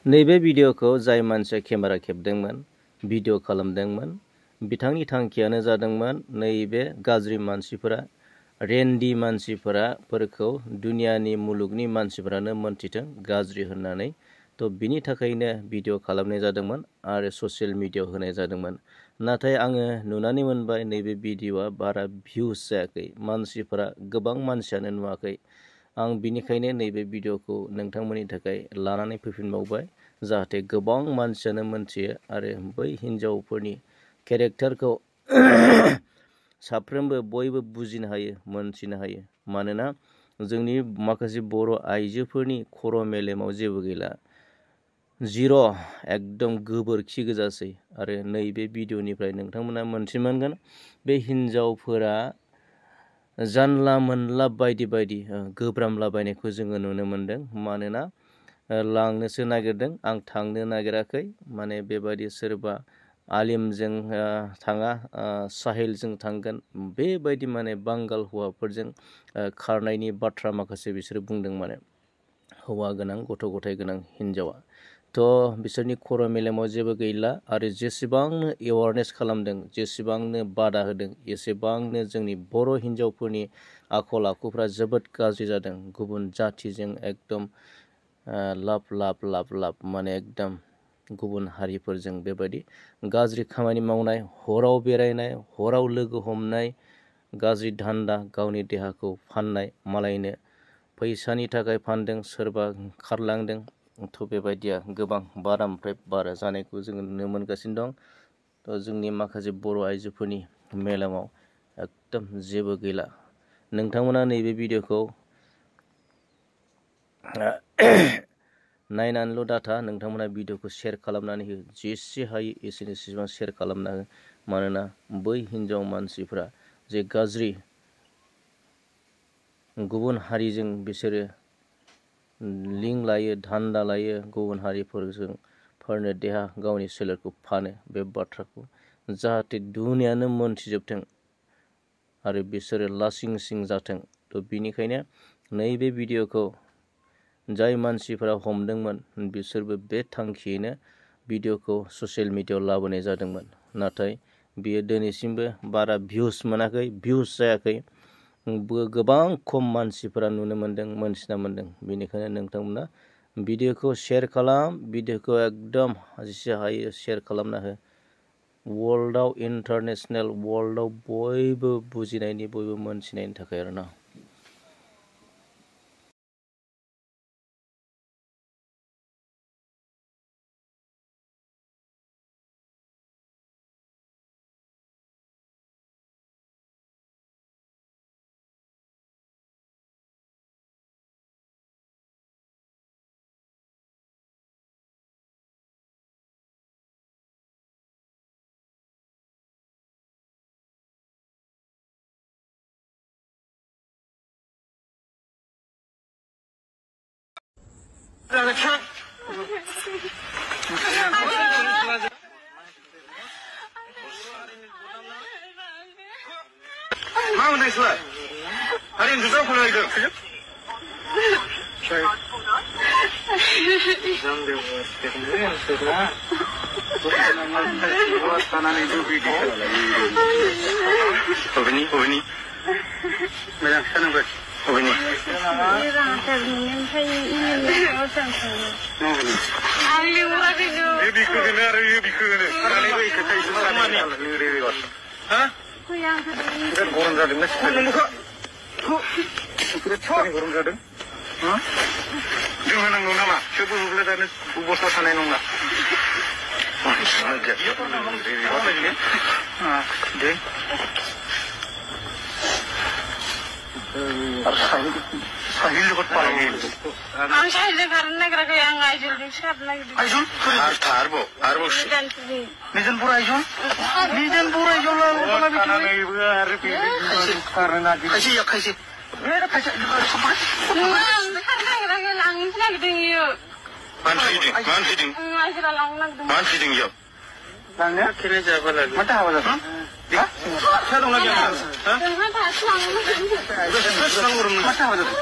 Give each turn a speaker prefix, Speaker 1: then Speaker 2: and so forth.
Speaker 1: नैबे भिडिअखौ जाय मानसिया केमेरा खेबदोंमोन भिडिअ खालामदोंमोन बिथांनि थांखियानो जादोंमोन नैबे गाज्रि मानसिफोरा रेन्डि मानसिफोरखौ दुनियानि मुलुगनि मानसिफोरानो मोनथिथों गाज्रि होननानै तो बिनि थाखायनो भिडिअ खालामनाय जादोंमोन आरो ससियेल मिडियायाव होनाय जादोंमोन। नाथाय आङो नुनानै मोनबाय नैबे भिडिअआ बारा भिउस जायाखै, मानसिफोरा गोबां मानसियानो नुवाखै। आं बिनिखायनो नैबे भिडिअखौ नोंथांमोननि थाखाय लानानै फैफिनबावबाय जाहाथे गोबां मानसियानो मोनथियो आरो बै हिनजावफोरनि केरेक्टारखौ साफ्रोमबो बयबो बुजिनो हायो, मोनथिनो हायो। मानोना जोंनि माखासे बर' आइजोफोरनि खर' मेलेमाव जेबो गैला, जिर' एकदम गोबोरखि गोजासै। आरो नैबे भिडिअनिफ्राय नोंथांमोना मोनथिमोनगोन बे हिनजावफोरा जानला मोनला बायदि बायदि गोब्रामलाबायनायखौ जोङो नुनो मोनदों। मानोना लांनोसो नागिरदों, आं थांनो नागिराखै, माने बेबायदि सोरबा आलिमजों थाङा साहिलजों थांगोन बेबायदि माने बांगाल हौवाफोरजों खारनायनि बाथ्रा माखासे बिसोरो बुंदों। माने हौवा गोनां गथ' गथाय गोनां हिनजावा थ' बिसोरनि खर' मेलेमाव जेबो गैला। आरो जेसेबांनो एवारनेस खालामदों, जेसेबांनो बादा होदों, एसेबांनो जोंनि बर' हिनजावफोरनि आखल आखुफ्रा जोबोद गाज्रि जादों। गुबुन जाथिजों एकदम लाब माने एकदम गुबुन हारिफोरजों बेबायदि गाज्रि खामानि मावनाय, हराव बेरायनाय, हराव लोगो हमनाय, गाज्रि धान्दा, गावनि देहाखौ फाननाय, मालायनो फैसानि थाखाय फानदों, सोरबा खारलांदों। थ' बेबायदिया गोबां बारानिफ्राय बारा जानायखौ जोङो नुनो मोनगासिनो दं। थ' जोंनि माखासे बर' आइजोफोरनि मेलेमाव एकदम जेबो गैला। नोंथांमोना नैबे भिडिअखौ नायनानैल' डाटा, नोंथांमोना भिडिअखौ शेयार खालामनानै हो, जेसे हायो एसेबां शेयार खालामना हो। मानोना बै हिनजाव मानसिफ्रा जे गाज्रि गुबुन हारिजों बिसोरो लिंक लायो, धान्दा लायो, गुबुन हारिफोरजों फोरनो देहा गावनि सोलेरखौ फानो, बे बाथ्राखौ जाहाथे दुनियानो मोनथिजोबथों आरो बिसोरो लासिं सिं जाथों। थ' बिनिखायनो नैबे भिडिअखौ जाय मानसिफोरा हमदोंमोन बिसोरबो बे थांखियैनो भिडिअखौ ससियेल मिडियायाव लाबोनाय जादोंमोन। नाथाय बियो दिनैसिमबो बारा भिउस मोनाखै, भिउस जायाखै, गोबां खम मानसिफोरा नुनो मोनदों, मोनथिना मोनदों। बेनिखायनो नोंथांमोना भिडिअखौ शेयार खालाम, भिडिअखौ एकदम जेसे हायो शेयार खालामना हो। वर्ल्डआव, इन्टारनेसनेल वर्ल्डआव बयबो बुजिनायनि, बयबो मोनथिनायनि थाखाय आरोना।
Speaker 2: मा होनो नोंसोरलाय? हारि नोंसोर फरायदों? बबेनि मोजां खोनाबाय? बबेनि? गरम जादोंना गरम जादों? जों होनांगौ नामा? सोरबो होब्लादानो अबस्था थानाय नंला। दे साहिल जोबोद पालायो।
Speaker 3: आं साहिलजों खारनो नागिराखै, आं आइजलजोंसो खारनो नागिरदों।
Speaker 2: आइजल? आरोबाव निजोनपुर आइजल? निजोनपुर आइजल खायसे लांनो खेराइ जाबालाय माथो हाबा जादों? फिसा दंना गैया? माथो हाबा जादों?